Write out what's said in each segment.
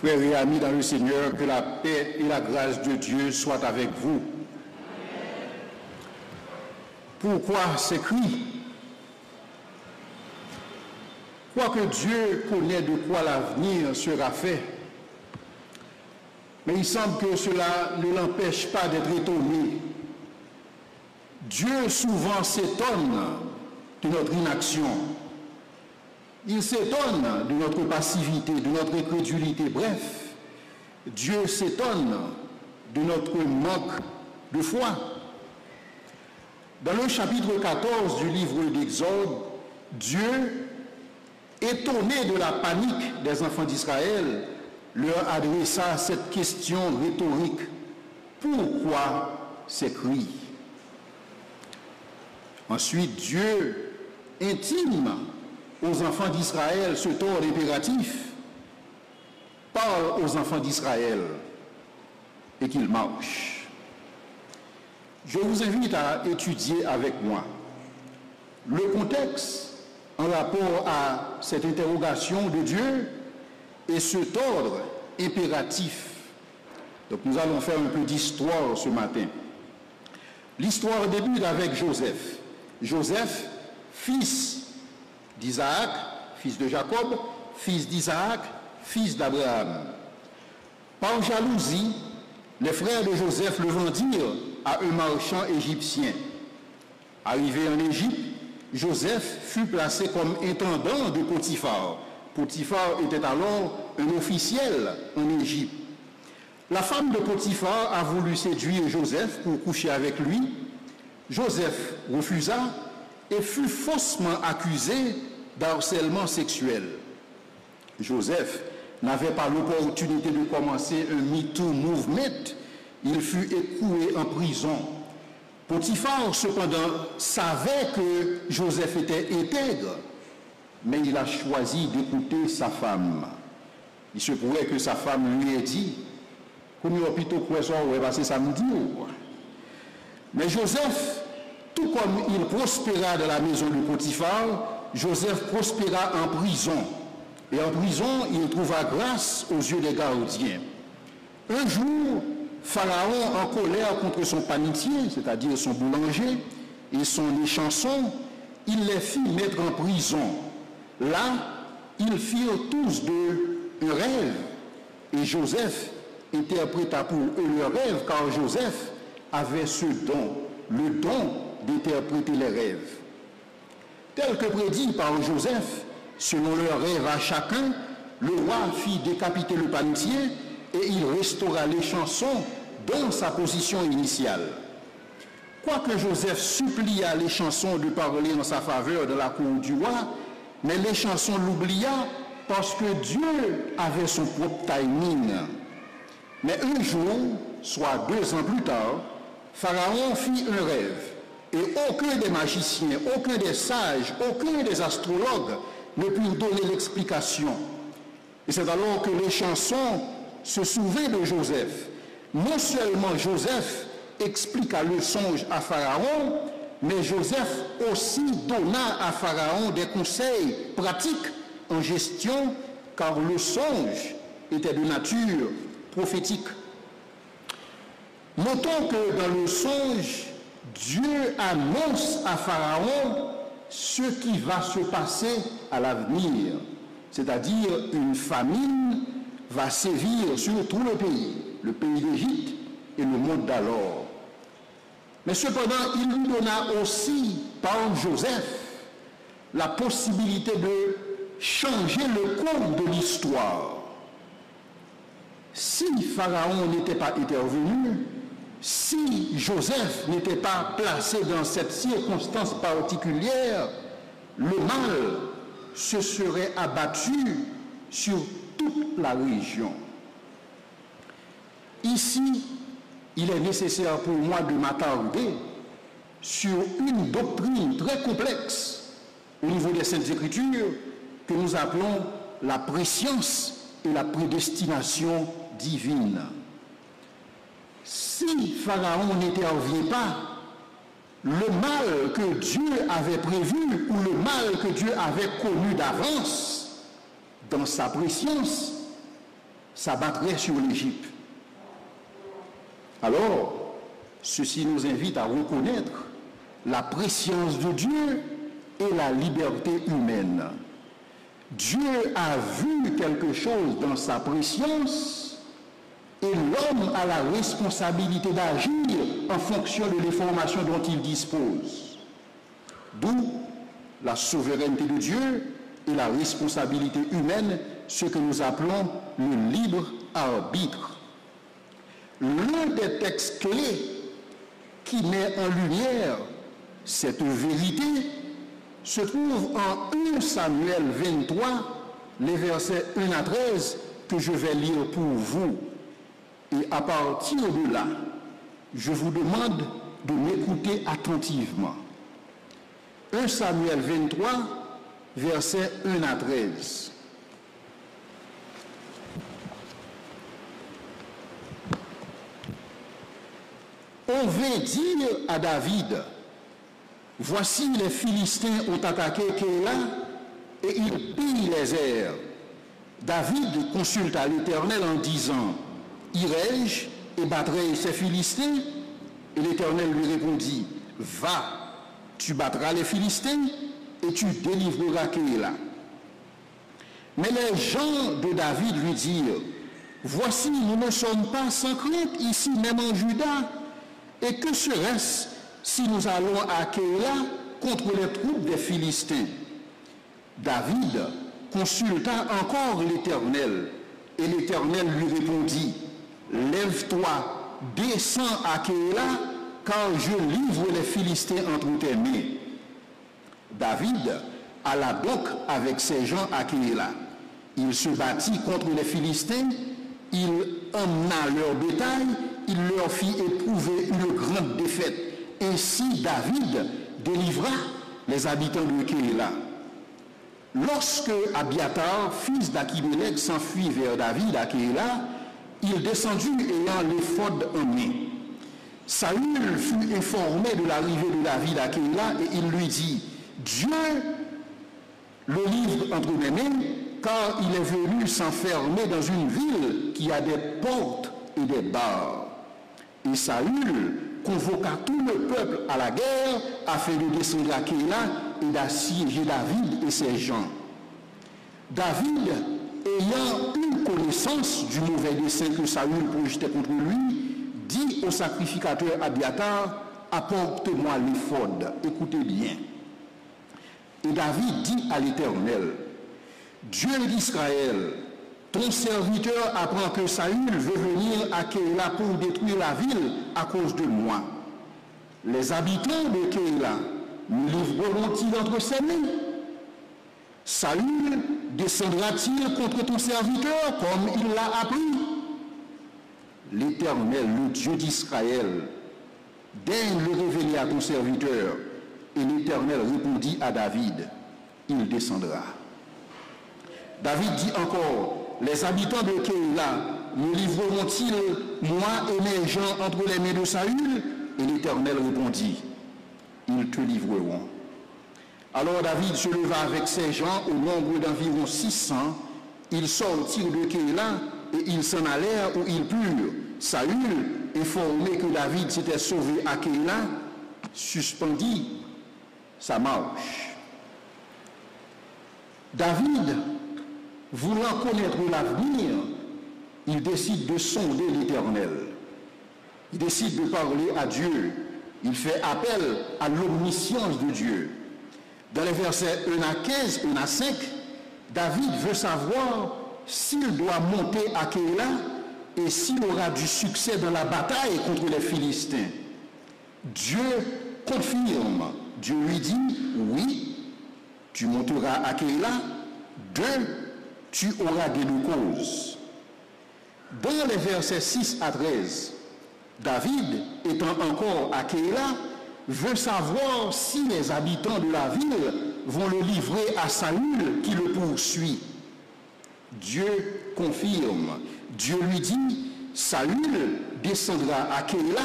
Frères et amis dans le Seigneur, que la paix et la grâce de Dieu soient avec vous. Pourquoi ces cris? Quoique Dieu connaît de quoi l'avenir sera fait, mais il semble que cela ne l'empêche pas d'être étonné. Dieu souvent s'étonne de notre inaction. Il s'étonne de notre passivité, de notre incrédulité. Bref, Dieu s'étonne de notre manque de foi. Dans le chapitre 14 du livre d'Exode, Dieu, étonné de la panique des enfants d'Israël, leur adressa cette question rhétorique. Pourquoi ces cris? Ensuite, Dieu intime aux enfants d'Israël ce ordre impératif. Parle aux enfants d'Israël et qu'ils marchent. Je vous invite à étudier avec moi le contexte en rapport à cette interrogation de Dieu et cet ordre impératif. Donc nous allons faire un peu d'histoire ce matin. L'histoire débute avec Joseph. Joseph, fils d'Isaac, fils de Jacob, fils d'Isaac, fils d'Abraham. Par jalousie, les frères de Joseph le vendirent à un marchand égyptien. Arrivé en Égypte, Joseph fut placé comme intendant de Potiphar. Potiphar était alors un officiel en Égypte. La femme de Potiphar a voulu séduire Joseph pour coucher avec lui. Joseph refusa et fut faussement accusé d'harcèlement sexuel. Joseph n'avait pas l'opportunité de commencer un MeToo movement. Il fut écroué en prison. Potiphar, cependant, savait que Joseph était intègre, mais il a choisi d'écouter sa femme. Il se pourrait que sa femme lui ait dit, comme il a plutôt poisson, on va passer samedi. Mais Joseph, tout comme il prospéra dans la maison de Potiphar, Joseph prospéra en prison. Et en prison, il trouva grâce aux yeux des gardiens. Un jour, Pharaon, en colère contre son panetier, c'est-à-dire son boulanger, et son échanson, il les fit mettre en prison. Là, ils firent tous deux un rêve. Et Joseph interpréta pour eux leur rêve, car Joseph avait ce don, le don d'interpréter les rêves. Tel que prédit par Joseph, selon leur rêve à chacun, le roi fit décapiter le panetier et il restaura l'échanson dans sa position initiale. Quoique Joseph supplia l'échanson de parler en sa faveur de la cour du roi, mais l'échanson l'oublia parce que Dieu avait son propre timing. Mais un jour, soit 2 ans plus tard, Pharaon fit un rêve. Et aucun des magiciens, aucun des sages, aucun des astrologues ne put donner l'explication. Et c'est alors que l'échanson se souvint de Joseph. Non seulement Joseph expliqua le songe à Pharaon, mais Joseph aussi donna à Pharaon des conseils pratiques en gestion, car le songe était de nature prophétique. Notons que dans le songe, Dieu annonce à Pharaon ce qui va se passer à l'avenir, c'est-à-dire une famine va sévir sur tout le pays d'Égypte et le monde d'alors. Mais cependant, il lui donna aussi, par Joseph, la possibilité de changer le cours de l'histoire. Si Pharaon n'était pas intervenu, si Joseph n'était pas placé dans cette circonstance particulière, le mal se serait abattu sur toute la région. Ici, il est nécessaire pour moi de m'attarder sur une doctrine très complexe au niveau des Saintes Écritures que nous appelons la préscience et la prédestination divine. Si Pharaon n'intervient pas, le mal que Dieu avait prévu ou le mal que Dieu avait connu d'avance dans sa préscience s'abattrait sur l'Égypte. Alors, ceci nous invite à reconnaître la préscience de Dieu et la liberté humaine. Dieu a vu quelque chose dans sa préscience et l'homme a la responsabilité d'agir en fonction de l'information dont il dispose. D'où la souveraineté de Dieu et la responsabilité humaine, ce que nous appelons le libre arbitre. L'un des textes clés qui met en lumière cette vérité se trouve en 1 Samuel 23, les versets 1 à 13, que je vais lire pour vous. Et à partir de là, je vous demande de m'écouter attentivement. 1 Samuel 23, versets 1 à 13. On vint dire à David, voici les Philistins ont attaqué Kéla et ils pillent les airs. David consulta l'Éternel en disant, irai-je et battrai ces Philistins? Et l'Éternel lui répondit, va, tu battras les Philistins et tu délivreras Kéla. Mais les gens de David lui dirent, voici, nous ne sommes pas sans crainte ici même en Juda. Et que serait-ce si nous allons à Kéla contre les troupes des Philistins? David consulta encore l'Éternel, et l'Éternel lui répondit, lève-toi, descends à Kéla, car je livre les Philistins entre tes mains. David alla donc avec ses gens à Kéla. Il se battit contre les Philistins, il emmena leur bétail, il leur fit éprouver une grande défaite. Ainsi David délivra les habitants de Kéla. Lorsque Abiatar, fils d'Achimélec, s'enfuit vers David à Kéla, il descendit ayant l'éphod en main. Saül fut informé de l'arrivée de David à Kéla et il lui dit, Dieu le livre entre mes mains, car il est venu s'enfermer dans une ville qui a des portes et des barres. Et Saül convoqua tout le peuple à la guerre afin de descendre à Kéla et d'assiéger David et ses gens. David, ayant eu connaissance du mauvais dessein que Saül projetait contre lui, dit au sacrificateur Abiatar, apporte-moi l'éphod. Écoutez bien. Et David dit à l'Éternel, Dieu d'Israël, ton serviteur apprend que Saül veut venir à Kéla pour détruire la ville à cause de moi. Les habitants de Kéla nous livreront-ils entre ses mains? Saül descendra-t-il contre ton serviteur comme il l'a appris? L'Éternel, le Dieu d'Israël, daigne le révéler à ton serviteur. Et l'Éternel répondit à David, il descendra. David dit encore, les habitants de Kéla me livreront-ils, moi et mes gens, entre les mains de Saül? Et l'Éternel répondit, ils te livreront. Alors David se leva avec ses gens au nombre d'environ 600. Ils sortirent de Kéla et ils s'en allèrent où ils purent. Saül, informé que David s'était sauvé à Kéla, suspendit sa marche. David, voulant connaître l'avenir, il décide de sonder l'Éternel. Il décide de parler à Dieu. Il fait appel à l'omniscience de Dieu. Dans les versets 1 à 15, 1 à 5, David veut savoir s'il doit monter à Kéla et s'il aura du succès dans la bataille contre les Philistins. Dieu confirme. Dieu lui dit, oui, tu monteras à Kéla. 2, tu auras gain de cause. Dans les versets 6 à 13, David, étant encore à Kéla, veut savoir si les habitants de la ville vont le livrer à Saül qui le poursuit. Dieu confirme. Dieu lui dit, Saül descendra à Kéla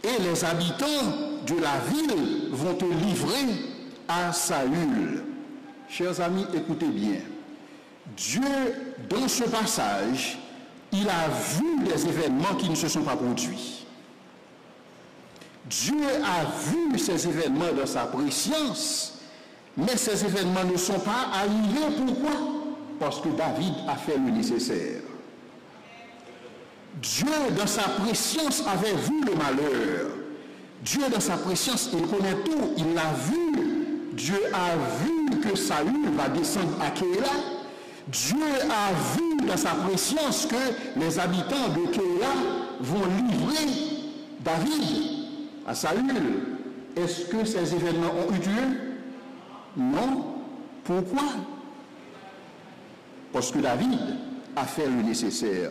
et les habitants de la ville vont te livrer à Saül. Chers amis, écoutez bien. Dieu, dans ce passage, il a vu des événements qui ne se sont pas produits. Dieu a vu ces événements dans sa préscience, mais ces événements ne sont pas arrivés. Pourquoi? Parce que David a fait le nécessaire. Dieu, dans sa préscience, avait vu le malheur. Dieu, dans sa préscience, il connaît tout, il l'a vu. Dieu a vu que Saül va descendre à Kéla. Dieu a vu dans sa préscience que les habitants de Kéla vont livrer David à Saül. Est-ce que ces événements ont eu lieu? Non. Pourquoi? Parce que David a fait le nécessaire.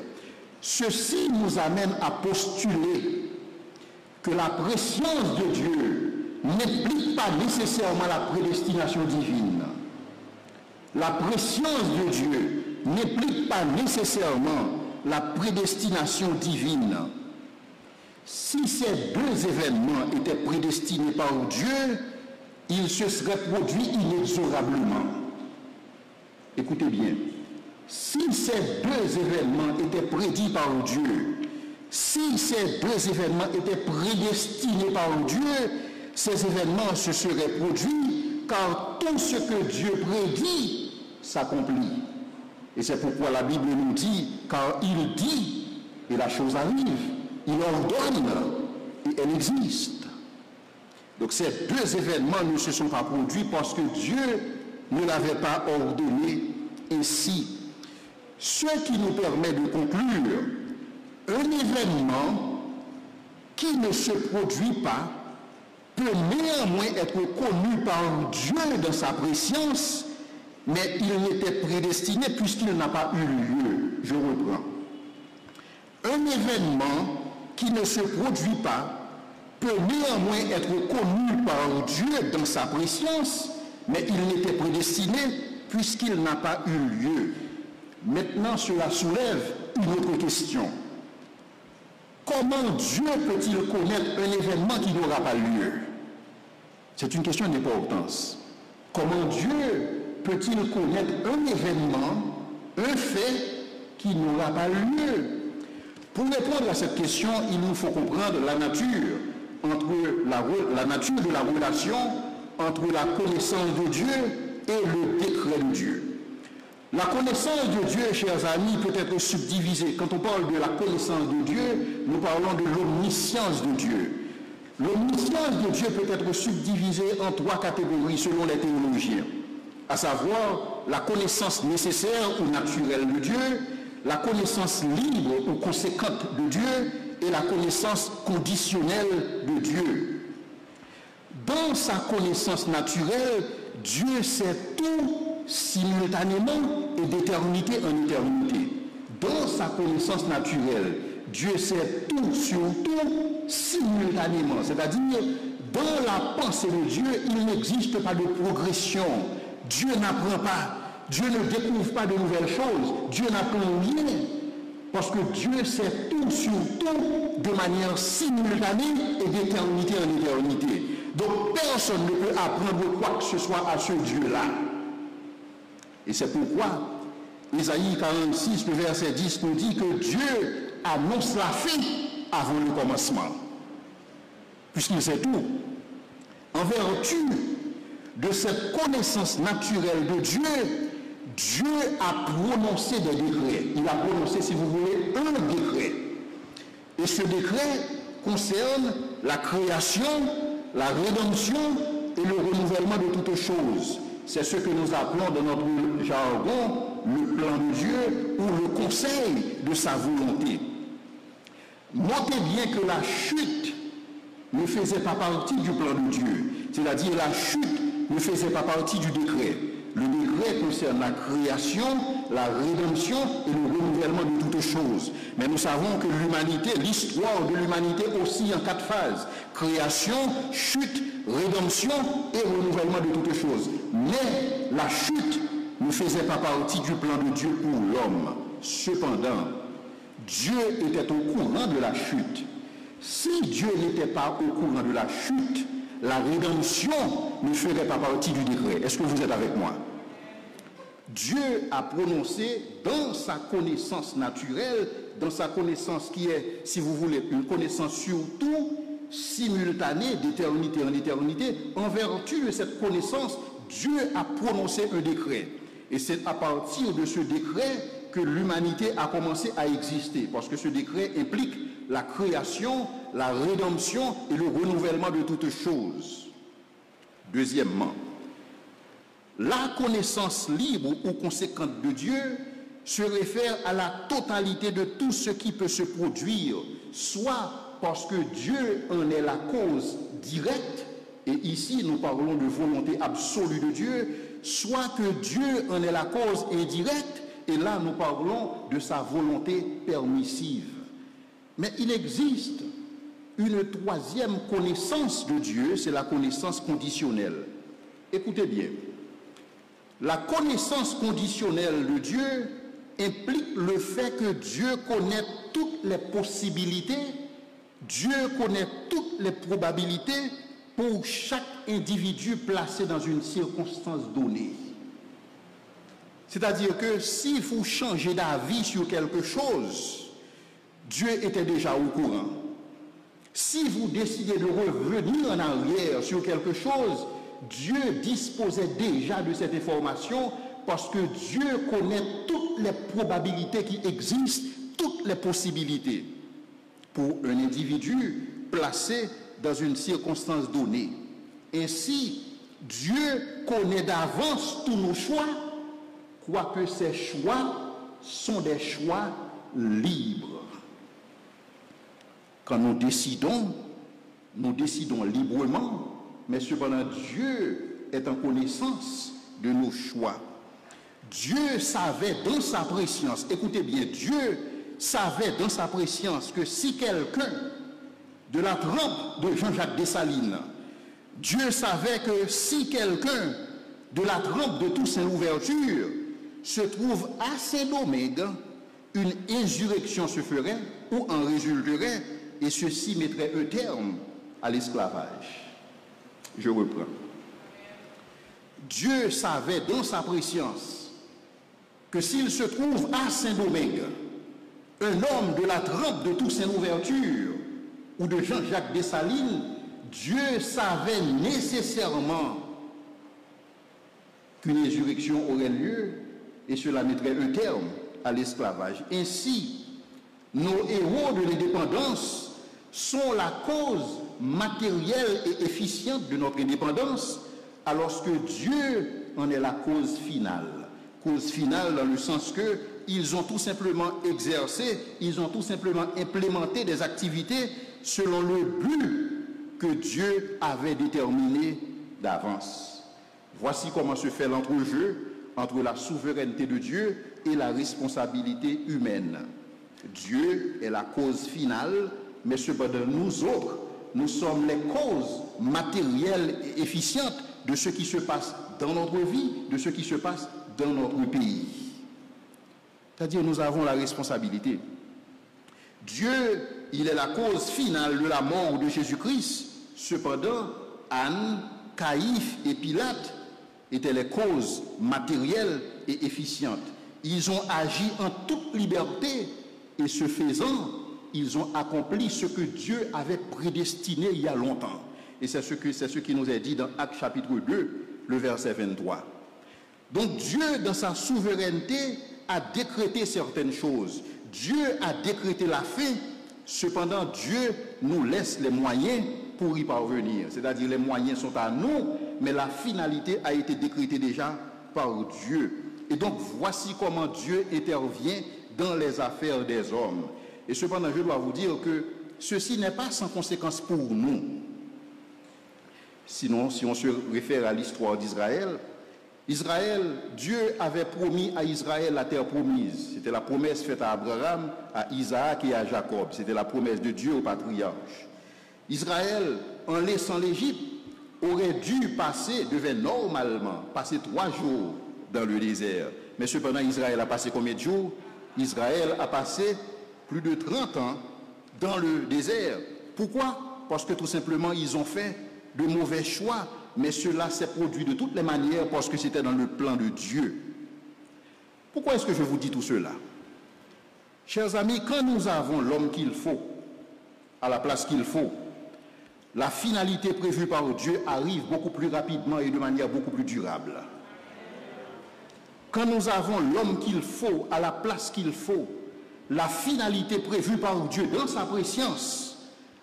Ceci nous amène à postuler que la préscience de Dieu n'implique pas nécessairement la prédestination divine. La préscience de Dieu n'implique pas nécessairement la prédestination divine. Si ces deux événements étaient prédestinés par Dieu, ils se seraient produits inexorablement. Écoutez bien, si ces deux événements étaient prédits par Dieu, si ces deux événements étaient prédestinés par Dieu, ces événements se seraient produits, car tout ce que Dieu prédit s'accomplit. Et c'est pourquoi la Bible nous dit, car il dit, et la chose arrive, il ordonne, et elle existe. Donc ces deux événements ne se sont pas produits parce que Dieu ne l'avait pas ordonné ainsi. Ce qui nous permet de conclure, un événement qui ne se produit pas peut néanmoins être connu par Dieu dans sa préscience, mais il n'était prédestiné puisqu'il n'a pas eu lieu. Je reprends. Un événement qui ne se produit pas peut néanmoins être connu par Dieu dans sa préscience, mais il n'était prédestiné puisqu'il n'a pas eu lieu. Maintenant, cela soulève une autre question. Comment Dieu peut-il connaître un événement qui n'aura pas lieu? C'est une question d'importance. Comment Dieu peut-il connaître un événement, un fait qui n'aura pas lieu? Pour répondre à cette question, il nous faut comprendre la nature la nature de la relation entre la connaissance de Dieu et le décret de Dieu. La connaissance de Dieu, chers amis, peut être subdivisée. Quand on parle de la connaissance de Dieu, nous parlons de l'omniscience de Dieu. L'omniscience de Dieu peut être subdivisée en trois catégories selon les théologiens, à savoir la connaissance nécessaire ou naturelle de Dieu, la connaissance libre ou conséquente de Dieu et la connaissance conditionnelle de Dieu. Dans sa connaissance naturelle, Dieu sait tout simultanément et d'éternité en éternité. Dans sa connaissance naturelle, Dieu sait tout sur tout simultanément. C'est-à-dire, dans la pensée de Dieu, il n'existe pas de progression. Dieu n'apprend pas. Dieu ne découvre pas de nouvelles choses. Dieu n'apprend rien. Parce que Dieu sait tout sur tout de manière simultanée et d'éternité en éternité. Donc personne ne peut apprendre quoi que ce soit à ce Dieu-là. Et c'est pourquoi Isaïe 46, le verset 10 nous dit que Dieu annonce la fin avant le commencement. Puisqu'il sait tout. En vertu de cette connaissance naturelle de Dieu, Dieu a prononcé des décrets. Il a prononcé, si vous voulez, un décret. Et ce décret concerne la création, la rédemption et le renouvellement de toutes choses. C'est ce que nous appelons dans notre jargon le plan de Dieu ou le conseil de sa volonté. Notez bien que la chute ne faisait pas partie du plan de Dieu. C'est-à-dire la chute ne faisait pas partie du décret. Le décret concerne la création, la rédemption et le renouvellement de toutes choses. Mais nous savons que l'humanité, l'histoire de l'humanité oscille en 4 phases. Création, chute, rédemption et renouvellement de toutes choses. Mais la chute ne faisait pas partie du plan de Dieu pour l'homme. Cependant, Dieu était au courant de la chute. Si Dieu n'était pas au courant de la chute, la rédemption ne ferait pas partie du décret. Est-ce que vous êtes avec moi? Dieu a prononcé dans sa connaissance naturelle, dans sa connaissance qui est, si vous voulez, une connaissance surtout simultanée d'éternité en éternité, en vertu de cette connaissance, Dieu a prononcé un décret. Et c'est à partir de ce décret que l'humanité a commencé à exister, parce que ce décret implique la création, la rédemption et le renouvellement de toutes choses. Deuxièmement, la connaissance libre ou conséquente de Dieu se réfère à la totalité de tout ce qui peut se produire, soit parce que Dieu en est la cause directe, et ici nous parlons de volonté absolue de Dieu, soit que Dieu en est la cause indirecte, et là nous parlons de sa volonté permissive. Mais il existe une troisième connaissance de Dieu, c'est la connaissance conditionnelle. Écoutez bien, la connaissance conditionnelle de Dieu implique le fait que Dieu connaît toutes les possibilités, Dieu connaît toutes les probabilités pour chaque individu placé dans une circonstance donnée. C'est-à-dire que si vous changez d'avis sur quelque chose, Dieu était déjà au courant. Si vous décidez de revenir en arrière sur quelque chose, Dieu disposait déjà de cette information parce que Dieu connaît toutes les probabilités qui existent, toutes les possibilités pour un individu placé dans une circonstance donnée. Ainsi, Dieu connaît d'avance tous nos choix, quoique ces choix sont des choix libres. Quand nous décidons librement, mais cependant Dieu est en connaissance de nos choix. Dieu savait dans sa préscience, écoutez bien, Dieu savait dans sa préscience que si quelqu'un de la trempe de Jean-Jacques Dessalines, Dieu savait que si quelqu'un de la trempe de Toussaint Louverture se trouve assez d'Omègue, une insurrection se ferait ou en résulterait, et ceci mettrait un terme à l'esclavage. Je reprends. Dieu savait dans sa préscience que s'il se trouve à Saint-Domingue un homme de la trempe de Toussaint Louverture ou de Jean-Jacques Dessalines, Dieu savait nécessairement qu'une insurrection aurait lieu et cela mettrait un terme à l'esclavage. Ainsi, nos héros de l'indépendance sont la cause matérielle et efficiente de notre indépendance, alors que Dieu en est la cause finale. Cause finale dans le sens que ils ont tout simplement exercé, ils ont tout simplement implémenté des activités selon le but que Dieu avait déterminé d'avance. Voici comment se fait l'entrejeu entre la souveraineté de Dieu et la responsabilité humaine. Dieu est la cause finale, mais cependant nous autres, nous sommes les causes matérielles et efficientes de ce qui se passe dans notre vie, de ce qui se passe dans notre pays. C'est-à-dire nous avons la responsabilité. Dieu, il est la cause finale de la mort de Jésus-Christ. Cependant, Anne, Caïphe et Pilate étaient les causes matérielles et efficientes. Ils ont agi en toute liberté et ce faisant, ils ont accompli ce que Dieu avait prédestiné il y a longtemps. Et c'est ce qui nous est dit dans Actes chapitre 2, le verset 23. Donc Dieu, dans sa souveraineté, a décrété certaines choses. Dieu a décrété la fin, cependant Dieu nous laisse les moyens pour y parvenir. C'est-à-dire les moyens sont à nous, mais la finalité a été décrétée déjà par Dieu. Et donc voici comment Dieu intervient dans les affaires des hommes. Et cependant, je dois vous dire que ceci n'est pas sans conséquence pour nous. Sinon, si on se réfère à l'histoire d'Israël, Dieu avait promis à Israël la terre promise. C'était la promesse faite à Abraham, à Isaac et à Jacob. C'était la promesse de Dieu aux patriarches. Israël, en laissant l'Égypte, devait normalement passer 3 jours dans le désert. Mais cependant, Israël a passé combien de jours? Israël a passé plus de 30 ans dans le désert. Pourquoi? Parce que tout simplement, ils ont fait de mauvais choix. Mais cela s'est produit de toutes les manières parce que c'était dans le plan de Dieu. Pourquoi est-ce que je vous dis tout cela? Chers amis, quand nous avons l'homme qu'il faut, à la place qu'il faut, la finalité prévue par Dieu arrive beaucoup plus rapidement et de manière beaucoup plus durable. Quand nous avons l'homme qu'il faut, à la place qu'il faut, la finalité prévue par Dieu dans sa préscience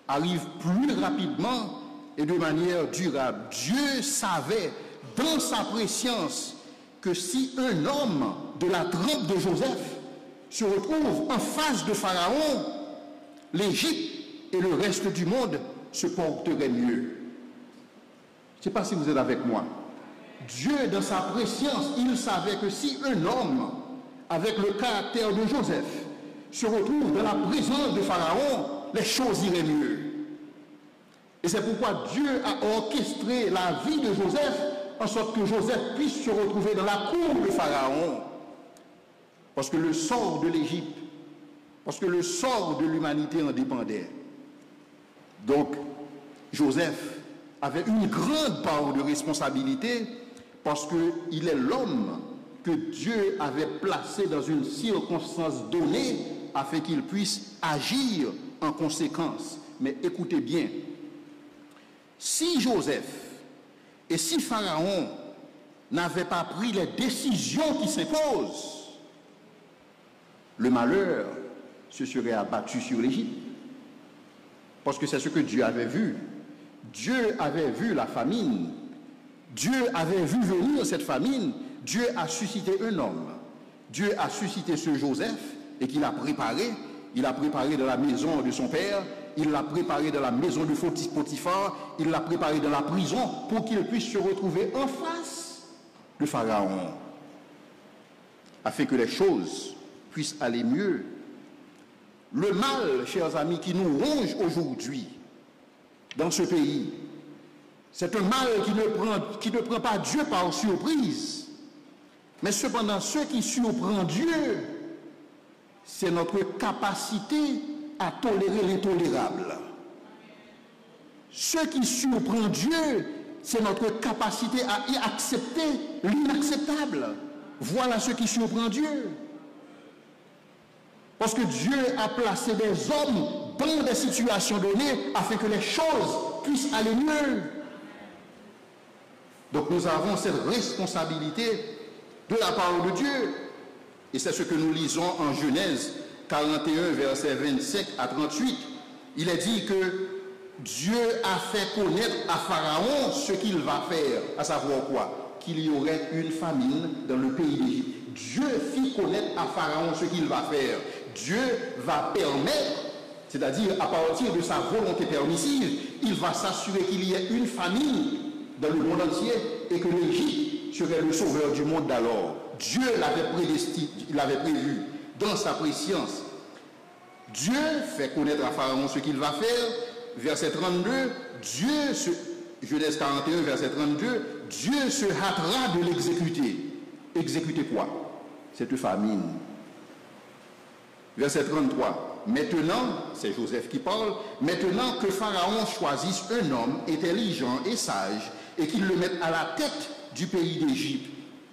arrive plus rapidement et de manière durable. Dieu savait dans sa préscience que si un homme de la trempe de Joseph se retrouve en face de Pharaon, l'Égypte et le reste du monde se porteraient mieux. Je ne sais pas si vous êtes avec moi. Dieu, dans sa préscience, il savait que si un homme avec le caractère de Joseph se retrouve dans la présence de Pharaon, les choses iraient mieux. Et c'est pourquoi Dieu a orchestré la vie de Joseph en sorte que Joseph puisse se retrouver dans la cour de Pharaon. Parce que le sort de l'Égypte, parce que le sort de l'humanité en dépendait. Donc, Joseph avait une grande part de responsabilité parce qu'il est l'homme que Dieu avait placé dans une circonstance donnée afin qu'il puisse agir en conséquence. Mais écoutez bien, si Joseph et si Pharaon n'avaient pas pris les décisions qui s'imposent, le malheur se serait abattu sur l'Égypte. Parce que c'est ce que Dieu avait vu. Dieu avait vu la famine. Dieu avait vu venir cette famine. Dieu a suscité un homme. Dieu a suscité ce Joseph et qu'il a préparé. Il a préparé dans la maison de son père. Il l'a préparé dans la maison de Potiphar. Il l'a préparé dans la prison pour qu'il puisse se retrouver en face de Pharaon. Afin que les choses puissent aller mieux. Le mal, chers amis, qui nous ronge aujourd'hui dans ce pays, c'est un mal qui ne prend pas Dieu par surprise. Mais cependant, ce qui surprend Dieu, c'est notre capacité à tolérer l'intolérable. Ce qui surprend Dieu, c'est notre capacité à y accepter l'inacceptable. Voilà ce qui surprend Dieu. Parce que Dieu a placé des hommes dans des situations données afin que les choses puissent aller mieux. Donc nous avons cette responsabilité de la part de Dieu. Et c'est ce que nous lisons en Genèse 41, versets 25 à 38. Il est dit que Dieu a fait connaître à Pharaon ce qu'il va faire, à savoir quoi? Qu'il y aurait une famine dans le pays d'Égypte. Dieu fit connaître à Pharaon ce qu'il va faire. Dieu va permettre, c'est-à-dire à partir de sa volonté permissive, il va s'assurer qu'il y ait une famine dans le monde entier et que l'Égypte serait le sauveur du monde d'alors. Dieu l'avait prédestiné, il l'avait prévu dans sa préscience. Dieu fait connaître à Pharaon ce qu'il va faire. Verset 32, Genèse 41, verset 32, Dieu se hâtera de l'exécuter. Exécuter quoi? Cette famine. Verset 33. Maintenant, c'est Joseph qui parle, maintenant que Pharaon choisisse un homme intelligent et sage et qu'il le mette à la tête du pays d'Égypte.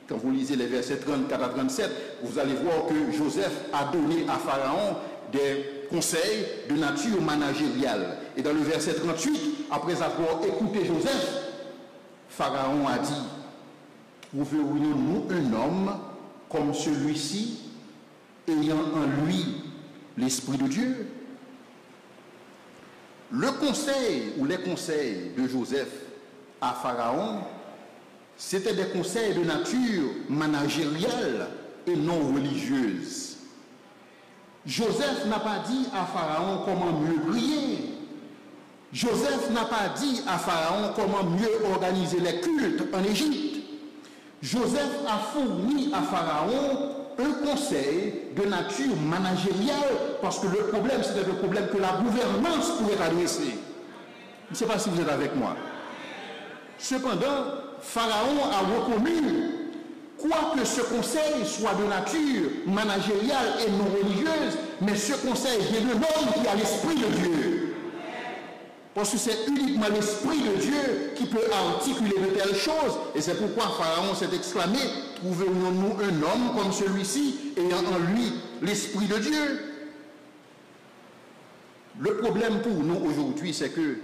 Quand vous lisez les versets 34 à 37, vous allez voir que Joseph a donné à Pharaon des conseils de nature managériale. Et dans le verset 38, après avoir écouté Joseph, Pharaon a dit, trouverions-nous un homme comme celui-ci, ayant en lui l'Esprit de Dieu? Le conseil ou les conseils de Joseph à Pharaon, c'était des conseils de nature managériale et non religieuse. Joseph n'a pas dit à Pharaon comment mieux prier. Joseph n'a pas dit à Pharaon comment mieux organiser les cultes en Égypte. Joseph a fourni à Pharaon un conseil de nature managériale parce que le problème, c'était le problème que la gouvernance pouvait adresser. Je ne sais pas si vous êtes avec moi. Cependant, Pharaon a reconnu, quoique ce conseil soit de nature managériale et non religieuse, mais ce conseil vient de l'homme qui a l'Esprit de Dieu. Parce que c'est uniquement l'Esprit de Dieu qui peut articuler de telles choses. Et c'est pourquoi Pharaon s'est exclamé, trouverions-nous un homme comme celui-ci, ayant en lui l'Esprit de Dieu? Le problème pour nous aujourd'hui, c'est que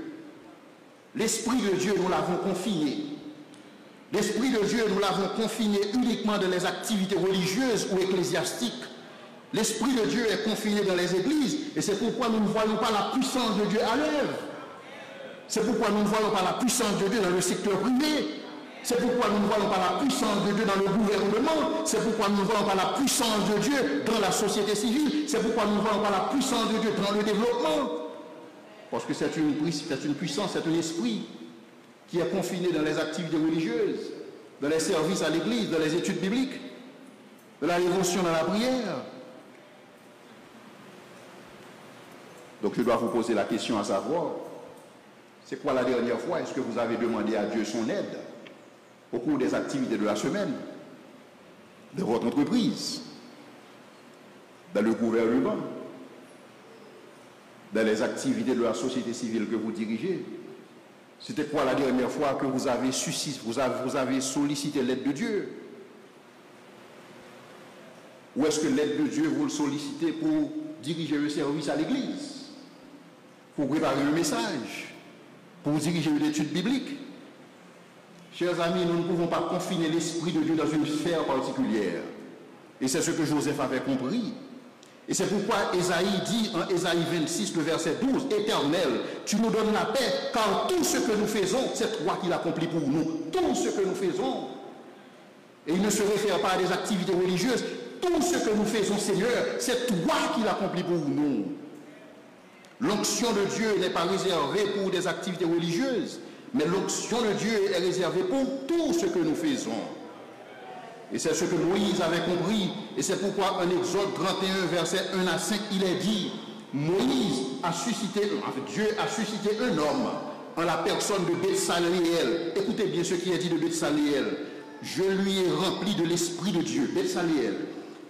l'Esprit de Dieu, nous l'avons confiné. L'Esprit de Dieu, nous l'avons confiné uniquement dans les activités religieuses ou ecclésiastiques. L'Esprit de Dieu est confiné dans les églises, et c'est pourquoi nous ne voyons pas la puissance de Dieu à l'œuvre. C'est pourquoi nous ne voyons pas la puissance de Dieu dans le secteur privé. C'est pourquoi nous ne voyons pas la puissance de Dieu dans le gouvernement. C'est pourquoi nous ne voyons pas la puissance de Dieu dans la société civile. C'est pourquoi nous ne voyons pas la puissance de Dieu dans le développement. Parce que c'est une puissance, c'est un esprit qui est confiné dans les activités religieuses, dans les services à l'église, dans les études bibliques, dans la dévotion, dans la prière. Donc je dois vous poser la question à savoir, c'est quoi la dernière fois est-ce que vous avez demandé à Dieu son aide au cours des activités de la semaine, de votre entreprise, dans le gouvernement, dans les activités de la société civile que vous dirigez? C'était quoi la dernière fois que vous avez sollicité l'aide de Dieu? Ou est-ce que l'aide de Dieu, vous le sollicitez pour diriger le service à l'église, pour préparer un message, pour diriger une étude biblique? Chers amis, nous ne pouvons pas confiner l'Esprit de Dieu dans une sphère particulière. Et c'est ce que Joseph avait compris. Et c'est pourquoi Ésaïe dit en Ésaïe 26, le verset 12, « Éternel, tu nous donnes la paix, car tout ce que nous faisons, c'est toi qui l'accomplis pour nous. » Tout ce que nous faisons. Et il ne se réfère pas à des activités religieuses. Tout ce que nous faisons, Seigneur, c'est toi qui l'accomplis pour nous. L'onction de Dieu n'est pas réservée pour des activités religieuses, mais l'onction de Dieu est réservée pour tout ce que nous faisons. Et c'est ce que Moïse avait compris. Et c'est pourquoi en Exode 31, verset 1 à 5, il est dit, Dieu a suscité un homme en la personne de Bethsaléel. Écoutez bien ce qui est dit de Bethsaléel. Je lui ai rempli de l'Esprit de Dieu. Bethsaléel.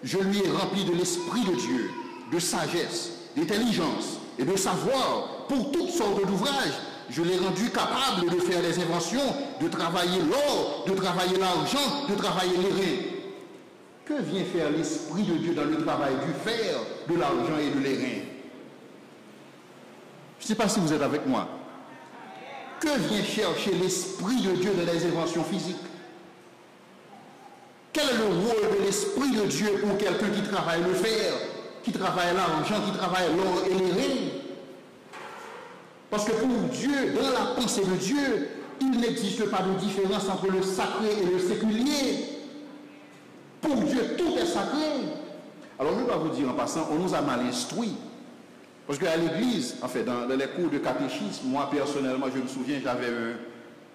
Je lui ai rempli de l'Esprit de Dieu, de sagesse, d'intelligence et de savoir pour toutes sortes d'ouvrages. Je l'ai rendu capable de faire des inventions, de travailler l'or, de travailler l'argent, de travailler les reins. Que vient faire l'Esprit de Dieu dans le travail du fer, de l'argent et de les reins? Je ne sais pas si vous êtes avec moi. Que vient chercher l'Esprit de Dieu dans les inventions physiques? Quel est le rôle de l'Esprit de Dieu pour quelqu'un qui travaille le fer, qui travaille l'argent, qui travaille l'or et les reins? Parce que pour Dieu, dans la pensée de Dieu, il n'existe pas de différence entre le sacré et le séculier. Pour Dieu, tout est sacré. Alors je dois vous dire en passant, on nous a mal instruits. Parce qu'à l'église, en fait, dans les cours de catéchisme, moi personnellement, je me souviens, j'avais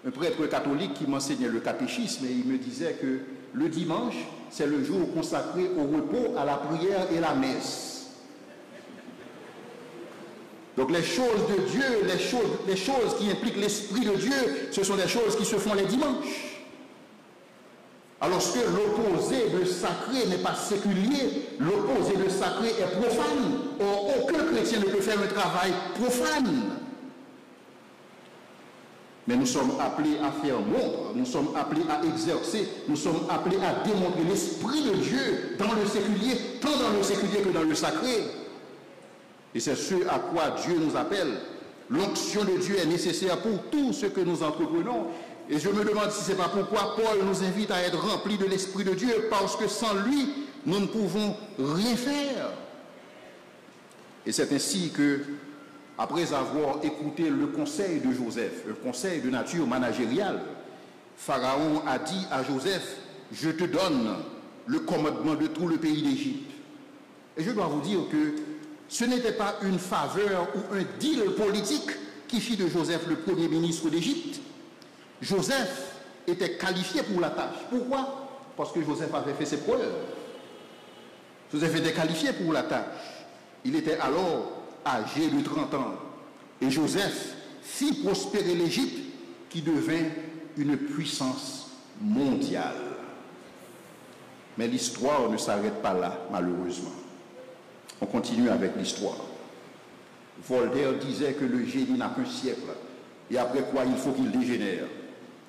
un prêtre catholique qui m'enseignait le catéchisme et il me disait que le dimanche, c'est le jour consacré au repos, à la prière et la messe. Donc les choses de Dieu, les choses qui impliquent l'Esprit de Dieu, ce sont des choses qui se font les dimanches. Alors que l'opposé de sacré n'est pas séculier, l'opposé de sacré est profane. Or, aucun chrétien ne peut faire un travail profane. Mais nous sommes appelés à faire montre, nous sommes appelés à exercer, nous sommes appelés à démontrer l'Esprit de Dieu dans le séculier, tant dans le séculier que dans le sacré. Et c'est ce à quoi Dieu nous appelle. L'onction de Dieu est nécessaire pour tout ce que nous entreprenons. Et je me demande si ce n'est pas pourquoi Paul nous invite à être remplis de l'Esprit de Dieu, parce que sans lui, nous ne pouvons rien faire. Et c'est ainsi que, après avoir écouté le conseil de Joseph, un conseil de nature managériale, Pharaon a dit à Joseph, « Je te donne le commandement de tout le pays d'Égypte. » Et je dois vous dire que ce n'était pas une faveur ou un deal politique qui fit de Joseph le premier ministre d'Égypte. Joseph était qualifié pour la tâche. Pourquoi? Parce que Joseph avait fait ses preuves. Joseph était qualifié pour la tâche. Il était alors âgé de 30 ans. Et Joseph fit prospérer l'Égypte qui devint une puissance mondiale. Mais l'histoire ne s'arrête pas là, malheureusement. On continue avec l'histoire. Voltaire disait que le génie n'a qu'un siècle, et après quoi il faut qu'il dégénère.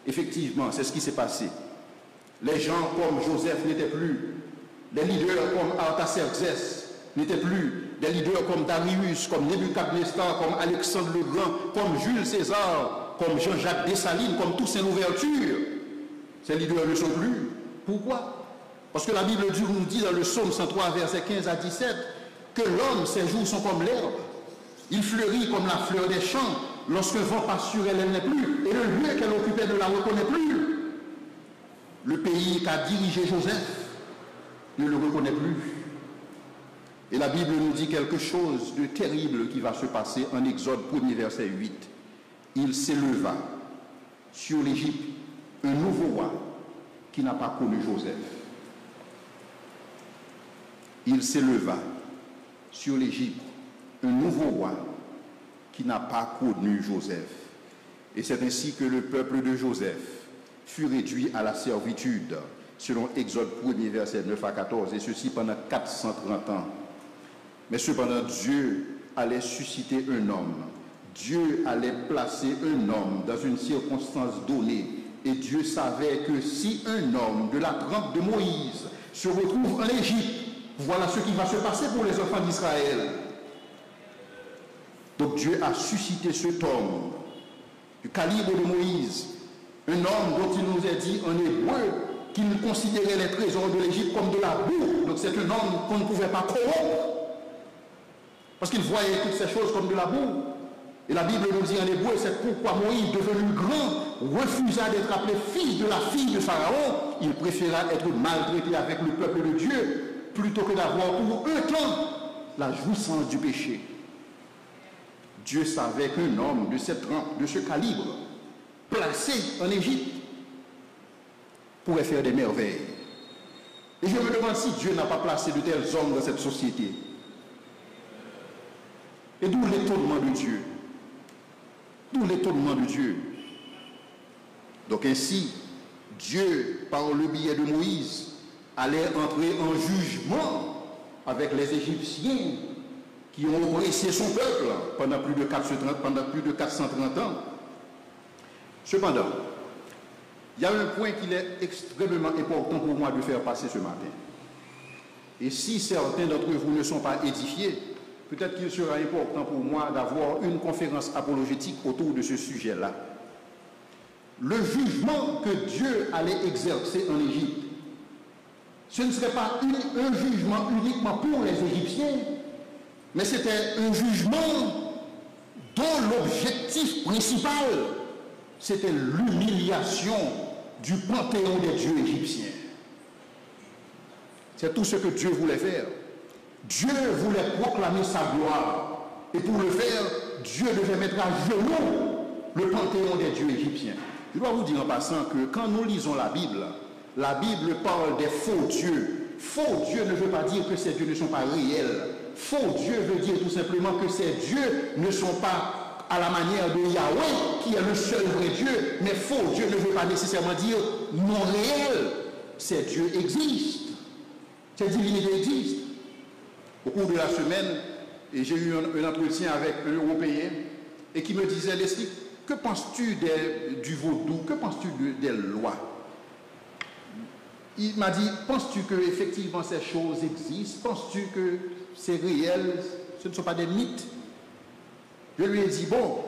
Effectivement, c'est ce qui s'est passé. Les gens comme Joseph n'étaient plus, des leaders comme Artaxerxès n'étaient plus, des leaders comme Darius, comme Nebuchadnezzar, comme Alexandre le Grand, comme Jules César, comme Jean-Jacques Dessalines, comme Toussaint Louverture. Ces leaders ne sont plus. Pourquoi? Parce que la Bible nous dit dans le psaume 103, versets 15 à 17, que l'homme, ses jours sont comme l'herbe. Il fleurit comme la fleur des champs. Lorsque vent passe sur elle, elle n'est plus. Et le lieu qu'elle occupait ne la reconnaît plus. Le pays qu'a dirigé Joseph ne le reconnaît plus. Et la Bible nous dit quelque chose de terrible qui va se passer en Exode 1er verset 8. Il s'éleva sur l'Égypte un nouveau roi qui n'a pas connu Joseph. Il s'éleva sur l'Égypte un nouveau roi qui n'a pas connu Joseph. Et c'est ainsi que le peuple de Joseph fut réduit à la servitude, selon Exode 1er verset 9 à 14, et ceci pendant 430 ans. Mais cependant, Dieu allait susciter un homme. Dieu allait placer un homme dans une circonstance donnée. Et Dieu savait que si un homme de la trempe de Moïse se retrouve en Égypte, voilà ce qui va se passer pour les enfants d'Israël. Donc Dieu a suscité cet homme du calibre de Moïse, un homme dont il nous est dit en hébreu qu'il considérait les trésors de l'Égypte comme de la boue. Donc c'est un homme qu'on ne pouvait pas corrompre, parce qu'il voyait toutes ces choses comme de la boue. Et la Bible nous dit en hébreu, c'est pourquoi Moïse, devenu grand, refusa d'être appelé fils de la fille de Pharaon. Il préféra être maltraité avec le peuple de Dieu plutôt que d'avoir pour un temps la jouissance du péché. Dieu savait qu'un homme de cette trempe, de ce calibre, placé en Égypte, pourrait faire des merveilles. Et je me demande si Dieu n'a pas placé de tels hommes dans cette société. Et d'où l'étonnement de Dieu. D'où l'étonnement de Dieu. Donc ainsi, Dieu, par le biais de Moïse, allait entrer en jugement avec les Égyptiens qui ont oppressé son peuple pendant plus de 430 ans. Cependant, il y a un point qu'il est extrêmement important pour moi de faire passer ce matin. Et si certains d'entre vous ne sont pas édifiés, peut-être qu'il sera important pour moi d'avoir une conférence apologétique autour de ce sujet-là. Le jugement que Dieu allait exercer en Égypte, ce ne serait pas un jugement uniquement pour les Égyptiens, mais c'était un jugement dont l'objectif principal, c'était l'humiliation du panthéon des dieux égyptiens. C'est tout ce que Dieu voulait faire. Dieu voulait proclamer sa gloire. Et pour le faire, Dieu devait mettre à genoux le panthéon des dieux égyptiens. Je dois vous dire en passant que quand nous lisons la Bible parle des faux dieux. Faux dieux ne veut pas dire que ces dieux ne sont pas réels. Faux dieu veut dire tout simplement que ces dieux ne sont pas à la manière de Yahweh, qui est le seul vrai Dieu. Mais faux dieu ne veut pas nécessairement dire non réel. Ces dieux existent. Ces divinités existent. Au cours de la semaine, j'ai eu un entretien avec un Européen et qui me disait, Leslie, que penses-tu du vaudou? Que penses-tu des lois? Il m'a dit, penses-tu qu'effectivement ces choses existent? Penses-tu que c'est réel? Ce ne sont pas des mythes? Je lui ai dit, bon,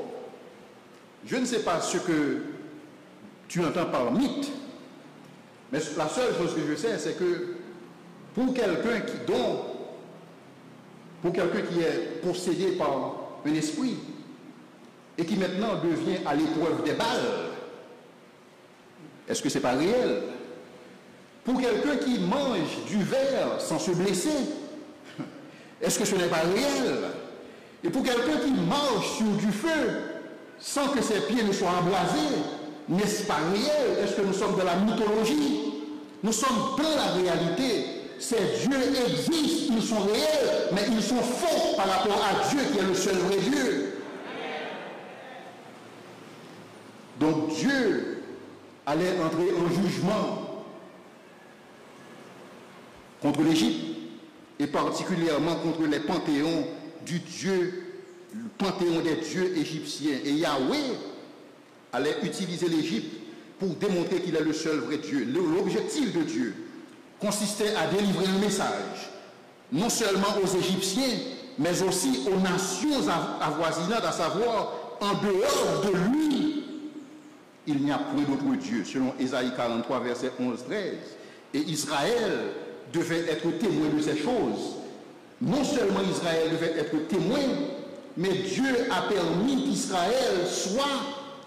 je ne sais pas ce que tu entends par mythe, mais la seule chose que je sais, c'est que pour quelqu'un qui est possédé par un esprit et qui maintenant devient à l'épreuve des balles, est-ce que ce n'est pas réel? Pour quelqu'un qui mange du verre sans se blesser, est-ce que ce n'est pas réel? Et pour quelqu'un qui marche sur du feu sans que ses pieds ne soient embrasés, n'est-ce pas réel? Est-ce que nous sommes dans la mythologie? Nous sommes dans la réalité. Ces dieux existent, ils sont réels, mais ils sont faux par rapport à Dieu qui est le seul vrai Dieu. Donc Dieu allait entrer en jugement contre l'Égypte et particulièrement contre les panthéons du Dieu le panthéon des dieux égyptiens. Et Yahweh allait utiliser l'Égypte pour démontrer qu'il est le seul vrai Dieu. L'objectif de Dieu consistait à délivrer un message, non seulement aux Égyptiens, mais aussi aux nations avoisinantes, à savoir, en dehors de lui, il n'y a point d'autre Dieu, selon Ésaïe 43, verset 11-13. Et Israël devait être témoin de ces choses. Non seulement Israël devait être témoin, mais Dieu a permis qu'Israël soit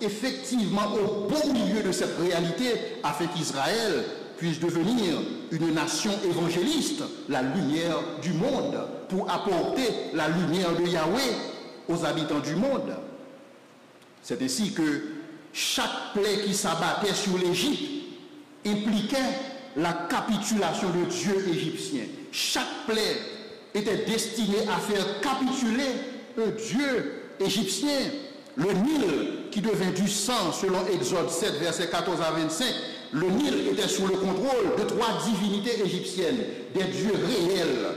effectivement au bon milieu de cette réalité, afin qu'Israël puisse devenir une nation évangéliste, la lumière du monde, pour apporter la lumière de Yahweh aux habitants du monde. C'est ainsi que chaque plaie qui s'abattait sur l'Égypte impliquait la capitulation de Dieu égyptien. Chaque plaie était destinée à faire capituler un Dieu égyptien. Le Nil qui devint du sang, selon Exode 7, versets 14 à 25, le Nil était sous le contrôle de 3 divinités égyptiennes, des dieux réels,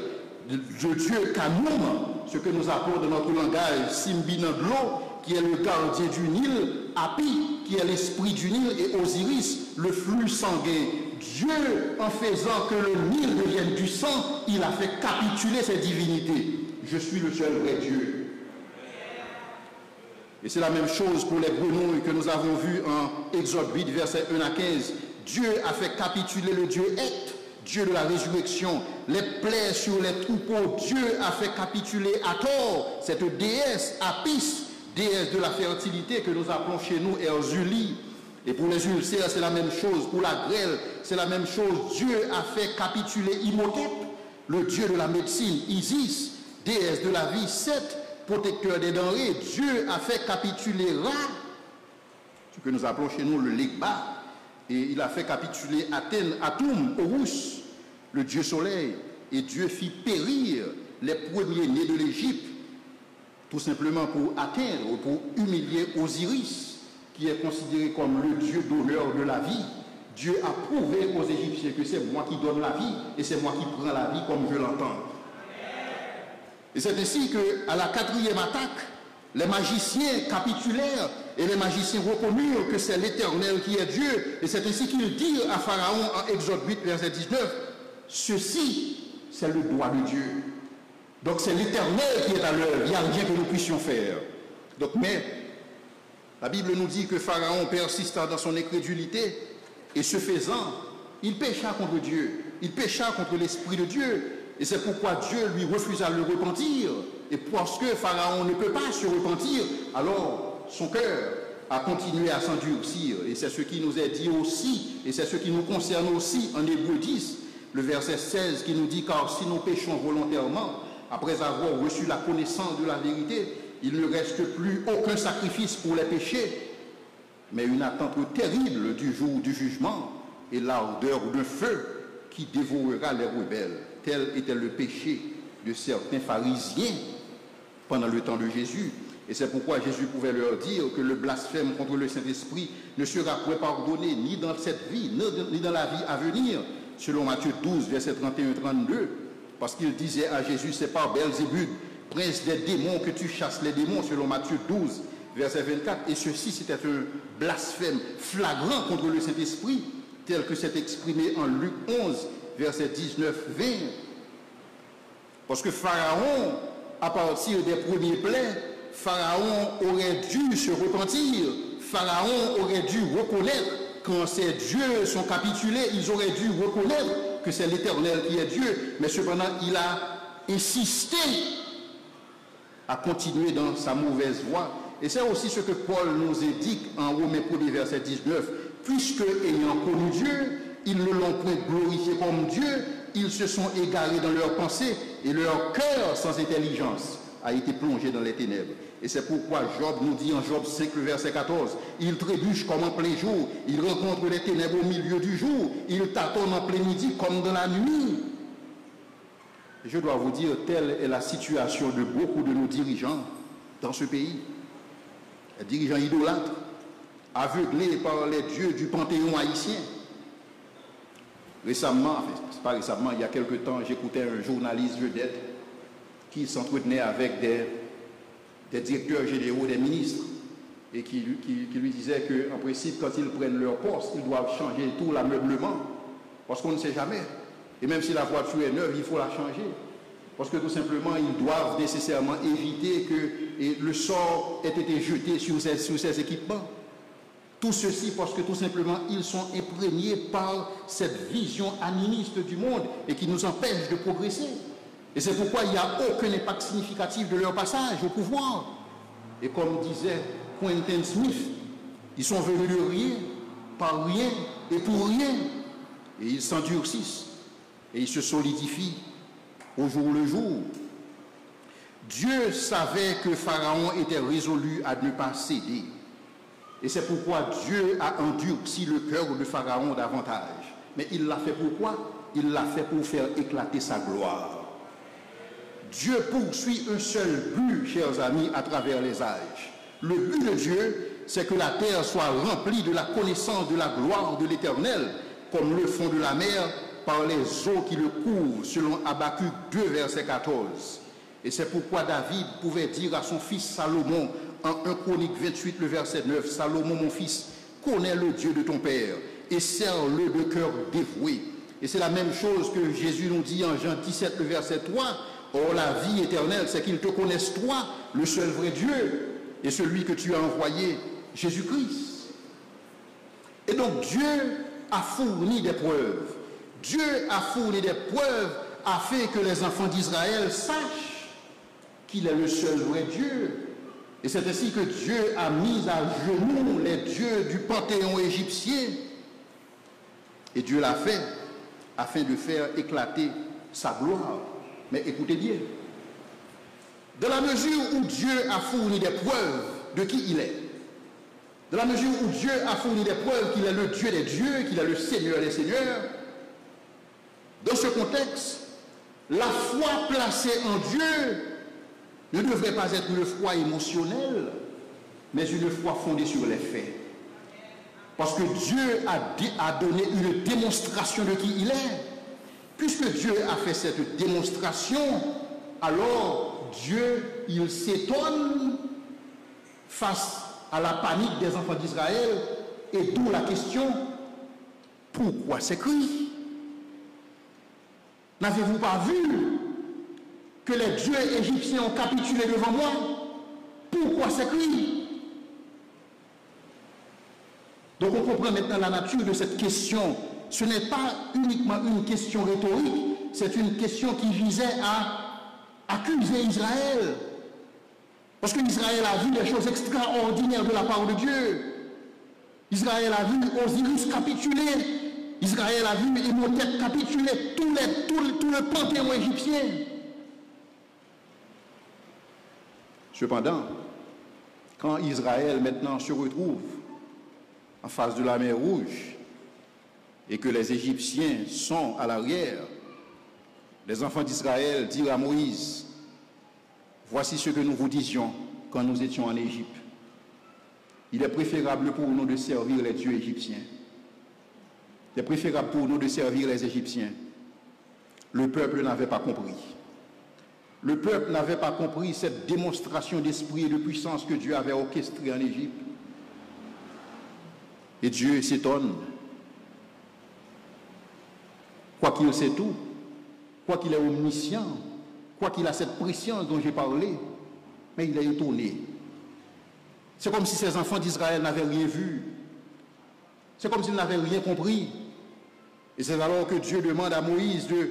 de Dieu Kanoum, ce que nous appelons dans notre langage Simbinaglo, qui est le gardien du Nil, Api, qui est l'esprit du Nil, et Osiris, le flux sanguin. Dieu, en faisant que le Nil devienne du sang, il a fait capituler ces divinités. Je suis le seul vrai Dieu. Et c'est la même chose pour les grenouilles que nous avons vues en Exode 8, versets 1 à 15. Dieu a fait capituler le Dieu Heth, Dieu de la résurrection. Les plaies sur les troupeaux, Dieu a fait capituler Hathor, cette déesse Apis, déesse de la fertilité que nous appelons chez nous Erzuli. Et pour les ulcères, c'est la même chose. Pour la grêle, c'est la même chose. Dieu a fait capituler Imhotep, le dieu de la médecine, Isis, déesse de la vie, Seth, protecteur des denrées. Dieu a fait capituler Ra, ce que nous appelons chez nous le Legba, et il a fait capituler Athènes, Atum, Horus, le dieu soleil, et Dieu fit périr les premiers-nés de l'Égypte, tout simplement pour atteindre ou pour humilier Osiris, qui est considéré comme le dieu d'honneur de la vie. Dieu a prouvé aux Égyptiens que c'est moi qui donne la vie, et c'est moi qui prends la vie comme je l'entends. Et c'est ainsi qu'à la 4e attaque, les magiciens capitulèrent et les magiciens reconnurent que c'est l'Éternel qui est Dieu. Et c'est ainsi qu'ils dirent à Pharaon en Exode 8, verset 19, ceci, c'est le doigt de Dieu. Donc c'est l'Éternel qui est à l'œuvre. Il n'y a rien que nous puissions faire. Donc, mais la Bible nous dit que Pharaon persista dans son incrédulité et ce faisant, il pécha contre Dieu. Il pécha contre l'Esprit de Dieu. Et c'est pourquoi Dieu lui refusa le repentir. Et parce que Pharaon ne peut pas se repentir, alors son cœur a continué à s'endurcir. Et c'est ce qui nous est dit aussi, et c'est ce qui nous concerne aussi en Hébreux 10, le verset 16 qui nous dit, car si nous péchons volontairement, après avoir reçu la connaissance de la vérité, il ne reste plus aucun sacrifice pour les péchés, mais une attente terrible du jour du jugement et l'ardeur de feu qui dévorera les rebelles. Tel était le péché de certains pharisiens pendant le temps de Jésus. Et c'est pourquoi Jésus pouvait leur dire que le blasphème contre le Saint-Esprit ne sera point pardonné ni dans cette vie, ni dans la vie à venir, selon Matthieu 12, verset 31-32, parce qu'il disait à Jésus, c'est par Belzébuth, prince des démons, que tu chasses les démons, selon Matthieu 12, verset 24. Et ceci, c'était un blasphème flagrant contre le Saint-Esprit, tel que c'est exprimé en Luc 11, verset 19-20. Parce que Pharaon, à partir des premiers plaies, Pharaon aurait dû se repentir. Pharaon aurait dû reconnaître quand ces dieux sont capitulés, ils auraient dû reconnaître que c'est l'Éternel qui est Dieu. Mais cependant, il a insisté à continuer dans sa mauvaise voie. Et c'est aussi ce que Paul nous indique en Romains 1, verset 19. Puisque, ayant connu Dieu, ils ne l'ont point glorifié comme Dieu, ils se sont égarés dans leurs pensées et leur cœur sans intelligence a été plongé dans les ténèbres. Et c'est pourquoi Job nous dit en Job 5, le verset 14, il trébuche comme en plein jour, il rencontre les ténèbres au milieu du jour, il tâtonne en plein midi comme dans la nuit. Je dois vous dire, telle est la situation de beaucoup de nos dirigeants dans ce pays. Les dirigeants idolâtres, aveuglés par les dieux du panthéon haïtien. Récemment, enfin, c'est pas récemment, il y a quelque temps, j'écoutais un journaliste vedette qui s'entretenait avec des des directeurs généraux, des ministres, et qui lui disaient qu'en principe, quand ils prennent leur poste, ils doivent changer tout l'ameublement, parce qu'on ne sait jamais. Et même si la voiture est neuve, il faut la changer. Parce que tout simplement, ils doivent nécessairement éviter que le sort ait été jeté sur ces équipements. Tout ceci parce que tout simplement, ils sont imprégnés par cette vision animiste du monde et qui nous empêche de progresser. Et c'est pourquoi il n'y a aucun impact significatif de leur passage au pouvoir. Et comme disait Quentin Smith, ils sont venus de rien, par rien et pour rien. Et ils s'endurcissent et ils se solidifient au jour le jour. Dieu savait que Pharaon était résolu à ne pas céder. Et c'est pourquoi Dieu a endurci le cœur de Pharaon davantage. Mais il l'a fait pourquoi? Il l'a fait pour faire éclater sa gloire. Dieu poursuit un seul but, chers amis, à travers les âges. Le but de Dieu, c'est que la terre soit remplie de la connaissance de la gloire de l'Éternel, comme le fond de la mer par les eaux qui le couvrent, selon Habacuc 2, verset 14. Et c'est pourquoi David pouvait dire à son fils Salomon, en 1 Chronique 28, le verset 9, « Salomon, mon fils, connais le Dieu de ton Père et sers-le de cœur dévoué. » Et c'est la même chose que Jésus nous dit en Jean 17, le verset 3, « Or la vie éternelle, c'est qu'ils te connaissent toi, le seul vrai Dieu, et celui que tu as envoyé, Jésus-Christ. » Et donc Dieu a fourni des preuves. Dieu a fourni des preuves afin que les enfants d'Israël sachent qu'il est le seul vrai Dieu. Et c'est ainsi que Dieu a mis à genoux les dieux du panthéon égyptien. Et Dieu l'a fait afin de faire éclater sa gloire. Mais écoutez bien, dans la mesure où Dieu a fourni des preuves de qui il est, dans la mesure où Dieu a fourni des preuves qu'il est le Dieu des dieux, qu'il est le Seigneur des seigneurs, dans ce contexte, la foi placée en Dieu ne devrait pas être une foi émotionnelle, mais une foi fondée sur les faits. Parce que Dieu a donné une démonstration de qui il est. Puisque Dieu a fait cette démonstration, alors Dieu, il s'étonne face à la panique des enfants d'Israël, et d'où la question, pourquoi ces cris? N'avez-vous pas vu que les dieux égyptiens ont capitulé devant moi? Pourquoi ces cris? Donc on comprend maintenant la nature de cette question. Ce n'est pas uniquement une question rhétorique, c'est une question qui visait à accuser Israël. Parce qu'Israël a vu des choses extraordinaires de la part de Dieu. Israël a vu Osiris capituler. Israël a vu Imhotep capituler tout le panthéon égyptien. Cependant, quand Israël maintenant se retrouve en face de la mer Rouge et que les Égyptiens sont à l'arrière, les enfants d'Israël dirent à Moïse, « Voici ce que nous vous disions quand nous étions en Égypte. Il est préférable pour nous de servir les dieux égyptiens. Il est préférable pour nous de servir les Égyptiens. » Le peuple n'avait pas compris. Le peuple n'avait pas compris cette démonstration d'esprit et de puissance que Dieu avait orchestrée en Égypte. Et Dieu s'étonne. Quoi qu'il sait tout, quoi qu'il est omniscient, quoi qu'il a cette préscience dont j'ai parlé, mais il est étonné. C'est comme si ces enfants d'Israël n'avaient rien vu. C'est comme s'ils n'avaient rien compris. Et c'est alors que Dieu demande à Moïse de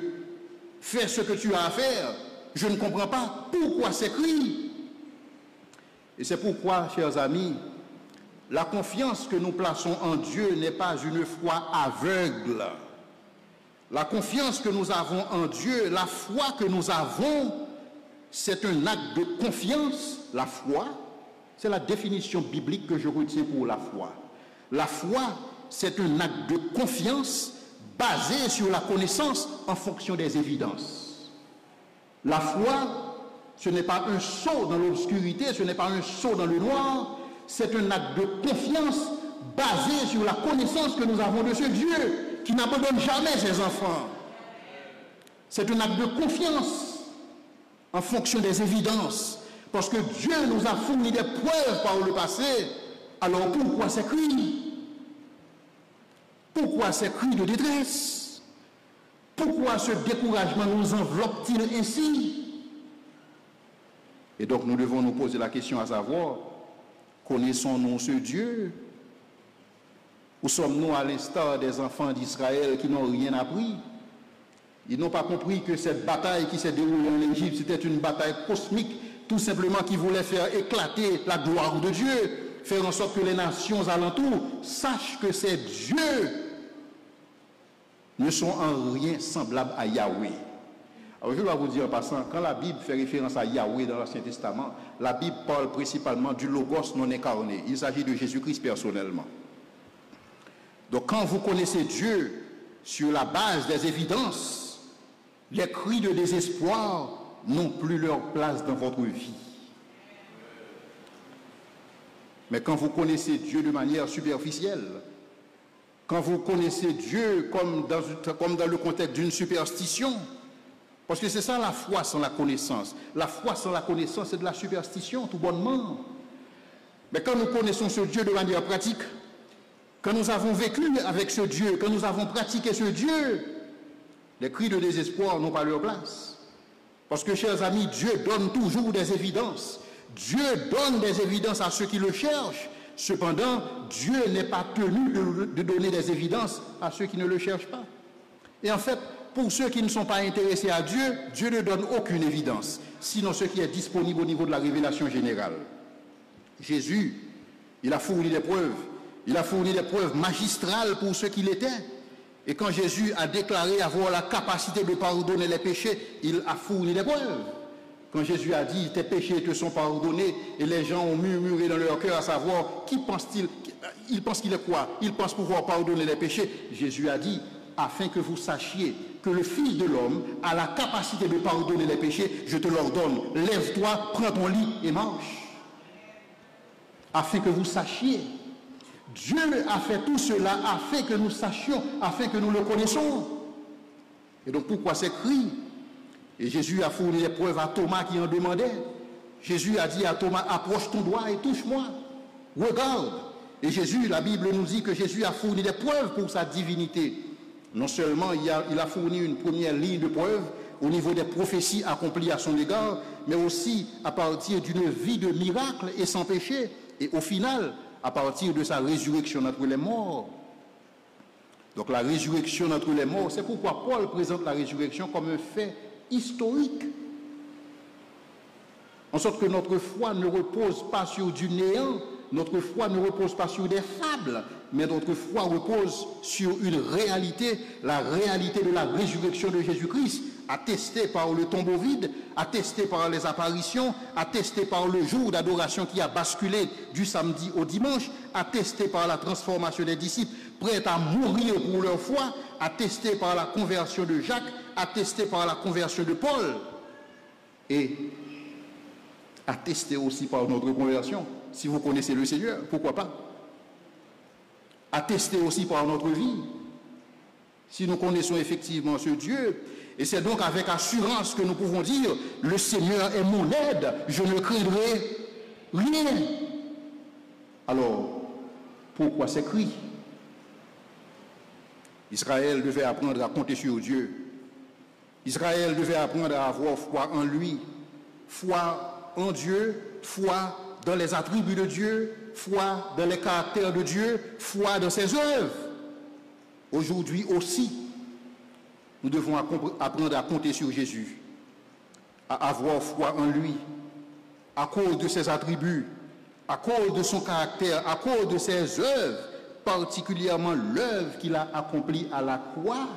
faire ce que tu as à faire. Je ne comprends pas pourquoi ces cris. Et c'est pourquoi, chers amis, la confiance que nous plaçons en Dieu n'est pas une foi aveugle. La confiance que nous avons en Dieu, la foi que nous avons, c'est un acte de confiance. La foi, c'est la définition biblique que je retiens pour la foi. La foi, c'est un acte de confiance basé sur la connaissance en fonction des évidences. La foi, ce n'est pas un saut dans l'obscurité, ce n'est pas un saut dans le noir, c'est un acte de confiance basé sur la connaissance que nous avons de ce Dieu qui n'abandonne jamais ses enfants. C'est un acte de confiance en fonction des évidences, Parce que Dieu nous a fourni des preuves par le passé. Alors pourquoi ces cris? Pourquoi ces cris de détresse? Pourquoi ce découragement nous enveloppe-t-il ainsi? Et donc nous devons nous poser la question à savoir, connaissons-nous ce Dieu? Ou sommes-nous à l'instar des enfants d'Israël qui n'ont rien appris? Ils n'ont pas compris que cette bataille qui s'est déroulée en Égypte, c'était une bataille cosmique, tout simplement qui voulait faire éclater la gloire de Dieu, faire en sorte que les nations alentours sachent que ces dieux ne sont en rien semblables à Yahweh. Alors je dois vous dire en passant, quand la Bible fait référence à Yahweh dans l'Ancien Testament, la Bible parle principalement du Logos non incarné. Il s'agit de Jésus-Christ personnellement. Donc quand vous connaissez Dieu sur la base des évidences, les cris de désespoir n'ont plus leur place dans votre vie. Mais quand vous connaissez Dieu de manière superficielle, quand vous connaissez Dieu comme dans le contexte d'une superstition, parce que c'est ça la foi sans la connaissance. La foi sans la connaissance, c'est de la superstition, tout bonnement. Mais quand nous connaissons ce Dieu de manière pratique, quand nous avons vécu avec ce Dieu, quand nous avons pratiqué ce Dieu, les cris de désespoir n'ont pas leur place. Parce que, chers amis, Dieu donne toujours des évidences. Dieu donne des évidences à ceux qui le cherchent. Cependant, Dieu n'est pas tenu de donner des évidences à ceux qui ne le cherchent pas. Et en fait, pour ceux qui ne sont pas intéressés à Dieu, Dieu ne donne aucune évidence, sinon ce qui est disponible au niveau de la révélation générale. Jésus, il a fourni des preuves. Il a fourni des preuves magistrales pour ceux qu'il était. Et quand Jésus a déclaré avoir la capacité de pardonner les péchés, il a fourni des preuves. Quand Jésus a dit, tes péchés te sont pardonnés, et les gens ont murmuré dans leur cœur à savoir, qui pense-t-il? Il pense qu'il est quoi? Il pense pouvoir pardonner les péchés. Jésus a dit, afin que vous sachiez que le Fils de l'homme a la capacité de pardonner les péchés, je te l'ordonne, lève-toi, prends ton lit et marche. Afin que vous sachiez. Dieu a fait tout cela afin que nous sachions, afin que nous le connaissions. Et donc pourquoi ces cris? Et Jésus a fourni des preuves à Thomas qui en demandait. Jésus a dit à Thomas, approche ton doigt et touche-moi. Regarde. Et Jésus, la Bible nous dit que Jésus a fourni des preuves pour sa divinité. Non seulement il a fourni une première ligne de preuves au niveau des prophéties accomplies à son égard, mais aussi à partir d'une vie de miracle et sans péché. Et au final, à partir de sa résurrection entre les morts. Donc la résurrection entre les morts, c'est pourquoi Paul présente la résurrection comme un fait historique. En sorte que notre foi ne repose pas sur du néant, notre foi ne repose pas sur des fables, mais notre foi repose sur une réalité, la réalité de la résurrection de Jésus-Christ, attestée par le tombeau vide, attestée par les apparitions, attestée par le jour d'adoration qui a basculé du samedi au dimanche, attestée par la transformation des disciples, prêts à mourir pour leur foi, attestée par la conversion de Jacques, attestée par la conversion de Paul, et attestée aussi par notre conversion. Si vous connaissez le Seigneur, pourquoi pas? Attestée aussi par notre vie. Si nous connaissons effectivement ce Dieu, et c'est donc avec assurance que nous pouvons dire, le Seigneur est mon aide, je ne craindrai rien. Alors, pourquoi ces cris? Israël devait apprendre à compter sur Dieu. Israël devait apprendre à avoir foi en lui, foi en Dieu, foi dans les attributs de Dieu, foi dans les caractères de Dieu, foi dans ses œuvres. Aujourd'hui aussi, nous devons apprendre à compter sur Jésus, à avoir foi en lui, à cause de ses attributs, à cause de son caractère, à cause de ses œuvres, particulièrement l'œuvre qu'il a accomplie à la croix,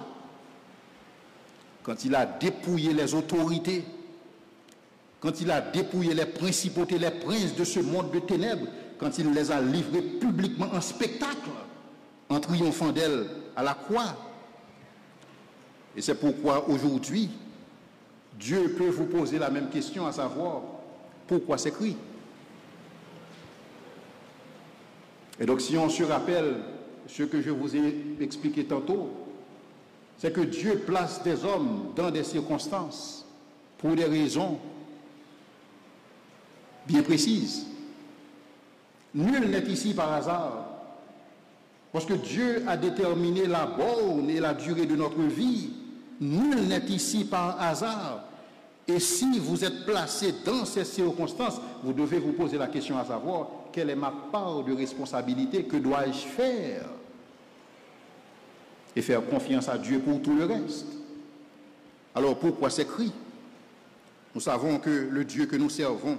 quand il a dépouillé les autorités, quand il a dépouillé les principautés, les princes de ce monde de ténèbres, quand il les a livrés publiquement en spectacle, en triomphant d'elles à la croix. Et c'est pourquoi aujourd'hui, Dieu peut vous poser la même question, à savoir, pourquoi ces cris? Et donc si on se rappelle ce que je vous ai expliqué tantôt, c'est que Dieu place des hommes dans des circonstances pour des raisons bien précise. Nul n'est ici par hasard. Parce que Dieu a déterminé la borne et la durée de notre vie. Nul n'est ici par hasard. Et si vous êtes placé dans ces circonstances, vous devez vous poser la question à savoir, quelle est ma part de responsabilité, que dois-je faire? Et faire confiance à Dieu pour tout le reste. Alors pourquoi ces cris? Nous savons que le Dieu que nous servons,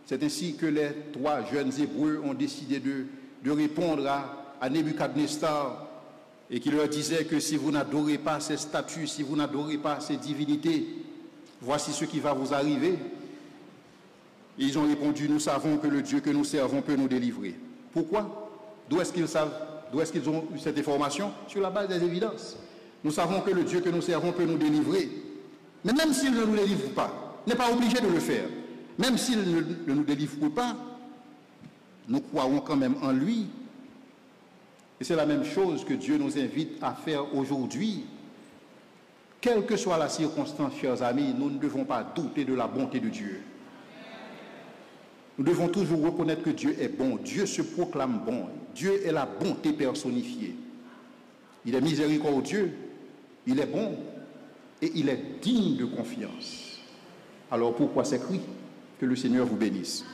c'est ainsi que les 3 jeunes Hébreux ont décidé de répondre à Nebuchadnezzar et qui leur disait que si vous n'adorez pas ces statues, si vous n'adorez pas ces divinités, voici ce qui va vous arriver. Et ils ont répondu, nous savons que le Dieu que nous servons peut nous délivrer. Pourquoi? D'où est-ce qu'ils savent? D'où est-ce qu'ils ont eu cette information? Sur la base des évidences. Nous savons que le Dieu que nous servons peut nous délivrer. Mais même s'il ne nous délivre pas, n'est pas obligé de le faire. Même s'il ne nous délivre pas, nous croyons quand même en lui. Et c'est la même chose que Dieu nous invite à faire aujourd'hui. Quelle que soit la circonstance, chers amis, nous ne devons pas douter de la bonté de Dieu. Nous devons toujours reconnaître que Dieu est bon. Dieu se proclame bon. Dieu est la bonté personnifiée. Il est miséricordieux, il est bon et il est digne de confiance. Alors pourquoi ces cris? Que le Seigneur vous bénisse.